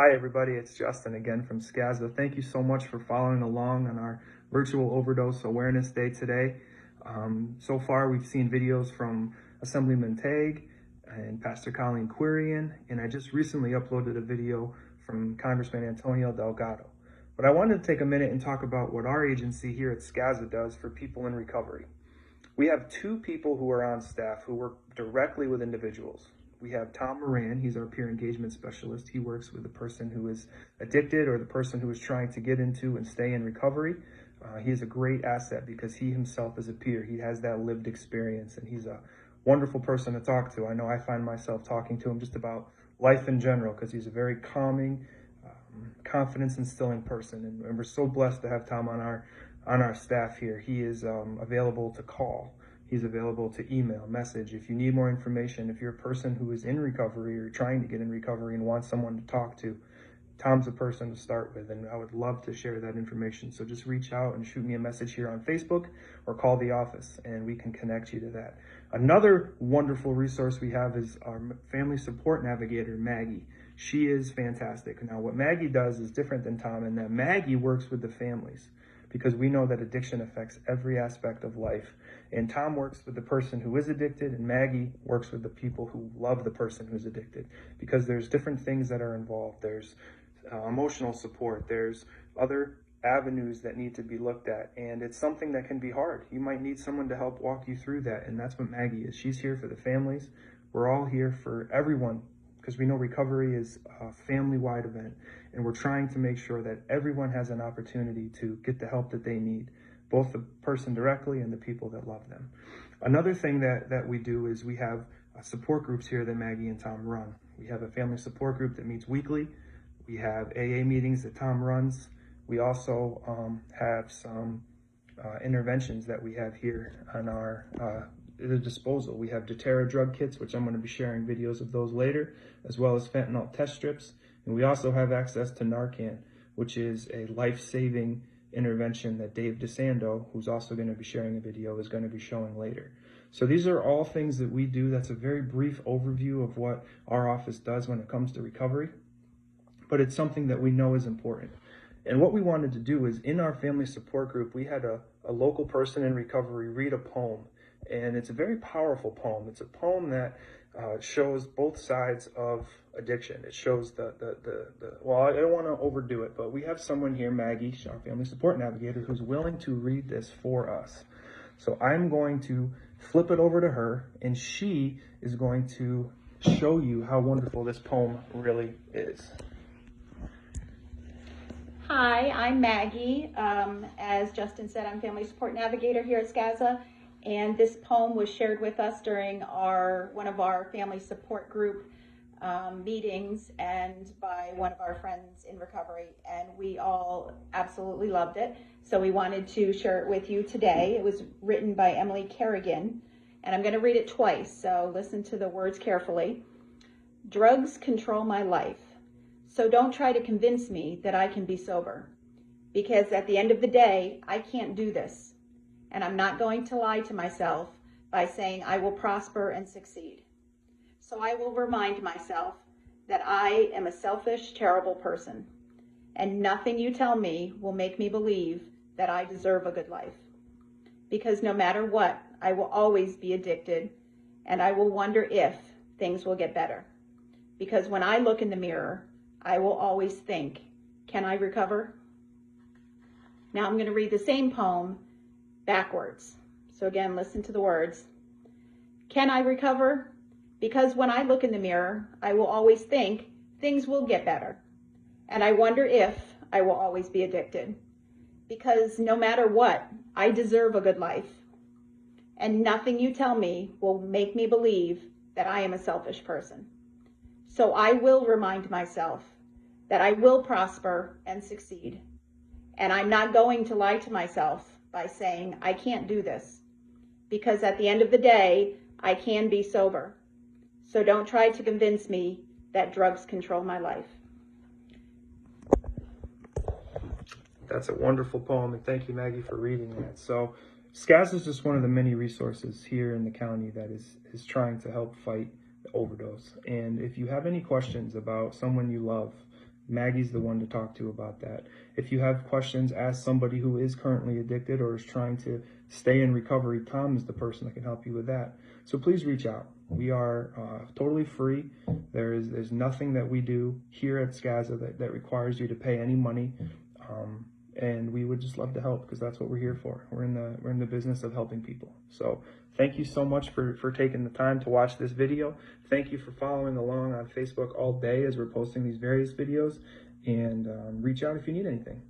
Hi everybody, it's Justin again from SCCASA. Thank you so much for following along on our virtual overdose awareness day today. So far we've seen videos from Assemblyman Tague and Pastor Colleen Quirian, and I just recently uploaded a video from Congressman Antonio Delgado. But I wanted to take a minute and talk about what our agency here at SCCASA does for people in recovery. We have two people who are on staff who work directly with individuals. We have Tom Moran, he's our peer engagement specialist. He works with the person who is addicted or the person who is trying to get into and stay in recovery. He is a great asset because he himself is a peer. He has that lived experience and he's a wonderful person to talk to. I know I find myself talking to him just about life in general because he's a very calming, confidence instilling person. And we're so blessed to have Tom on our staff here. He is available to call. He's available to email, message. If you need more information, if you're a person who is in recovery or trying to get in recovery and wants someone to talk to, Tom's a person to start with, and I would love to share that information. So just reach out and shoot me a message here on Facebook or call the office and we can connect you to that. Another wonderful resource we have is our family support navigator, Maggie. She is fantastic. Now, what Maggie does is different than Tom in that Maggie works with the families, because we know that addiction affects every aspect of life. And Tom works with the person who is addicted, and Maggie works with the people who love the person who's addicted, because there's different things that are involved. There's emotional support, there's other avenues that need to be looked at, and it's something that can be hard. You might need someone to help walk you through that, and that's what Maggie is. She's here for the families. We're all here for everyone, because we know recovery is a family-wide event, and we're trying to make sure that everyone has an opportunity to get the help that they need, both the person directly and the people that love them. Another thing that we do is we have support groups here that Maggie and Tom run. We have a family support group that meets weekly. We have AA meetings that Tom runs. We also have some interventions that we have here on our the disposal. We have doTERRA drug kits, which I'm going to be sharing videos of those later, as well as fentanyl test strips. And we also have access to Narcan, which is a life-saving intervention that Dave DeSando, who's also going to be sharing a video, is going to be showing later. So these are all things that we do. That's a very brief overview of what our office does when it comes to recovery, but it's something that we know is important. And what we wanted to do is, in our family support group, we had a local person in recovery read a poem. And it's a very powerful poem. It's a poem that shows both sides of addiction. It shows well, I don't want to overdo it, but we have someone here, Maggie, our family support navigator, who's willing to read this for us. So I'm going to flip it over to her, and she is going to show you how wonderful this poem really is. Hi, I'm Maggie. As Justin said, I'm family support navigator here at SCCASA. And this poem was shared with us during one of our family support group meetings and by one of our friends in recovery, and we all absolutely loved it. So we wanted to share it with you today. It was written by Emily Kerrigan, and I'm going to read it twice, so listen to the words carefully. Drugs control my life, so don't try to convince me that I can be sober, because at the end of the day, I can't do this. And I'm not going to lie to myself by saying I will prosper and succeed. So I will remind myself that I am a selfish, terrible person, and nothing you tell me will make me believe that I deserve a good life. Because no matter what, I will always be addicted, and I will wonder if things will get better. Because when I look in the mirror, I will always think, can I recover? Now I'm going to read the same poem backwards. So again, listen to the words. Can I recover? Because when I look in the mirror, I will always think things will get better. And I wonder if I will always be addicted. Because no matter what, I deserve a good life. And nothing you tell me will make me believe that I am a selfish person. So I will remind myself that I will prosper and succeed. And I'm not going to lie to myself by saying, I can't do this, because at the end of the day, I can be sober. So don't try to convince me that drugs control my life. That's a wonderful poem, and thank you, Maggie, for reading that. So SCCASA is just one of the many resources here in the county that is trying to help fight the overdose. And if you have any questions about someone you love Maggie's the one to talk to about that. If you have questions, ask somebody who is currently addicted or is trying to stay in recovery. Tom is the person that can help you with that. So please reach out. We are totally free. There's nothing that we do here at SCCASA that requires you to pay any money. And we would just love to help, because that's what we're here for. We're in the business of helping people. So thank you so much for taking the time to watch this video. Thank you for following along on Facebook all day as we're posting these various videos, and reach out if you need anything.